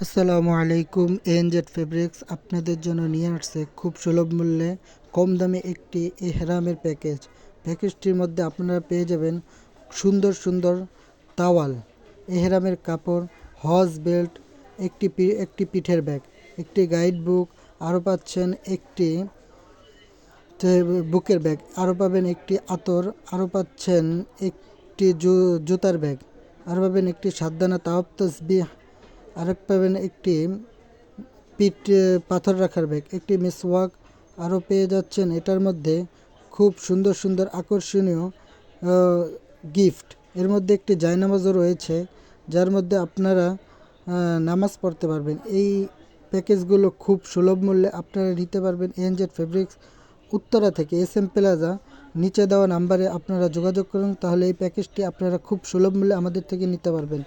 আসসালামু আলাইকুম। NZ fabrics আপনাদের জন্য নিয়ে আসছে খুব সুলভ মূল্যে কম দামে একটি এহরামের প্যাকেজটির মধ্যে আপনারা পেয়ে যাবেন সুন্দর সুন্দর তাওয়াল, এহরামের কাপড়, হজ বেল্ট, একটি পিঠের ব্যাগ, একটি গাইড বুক, আরও পাচ্ছেন একটি বুকের ব্যাগ, আরও পাবেন একটি আতর, আরও পাচ্ছেন একটি জুতার ব্যাগ, আরও পাবেন একটি সাতদানা তাওয়াব তসবিহ, আরেক পাবেন একটি পিঠ পাথর রাখার ব্যাগ, একটি মিসওয়াক, আরও পেয়ে যাচ্ছেন এটার মধ্যে খুব সুন্দর সুন্দর আকর্ষণীয় গিফট। এর মধ্যে একটি জায়নামাজও রয়েছে, যার মধ্যে আপনারা নামাজ পড়তে পারবেন। এই প্যাকেজগুলো খুব সুলভ মূল্যে আপনারা নিতে পারবেন এনজেড ফেব্রিক্স উত্তরা থেকে SM প্লাজা নিচে দেওয়া নাম্বারে আপনারা যোগাযোগ করুন, তাহলে এই প্যাকেজটি আপনারা খুব সুলভ মূল্যে আমাদের থেকে নিতে পারবেন।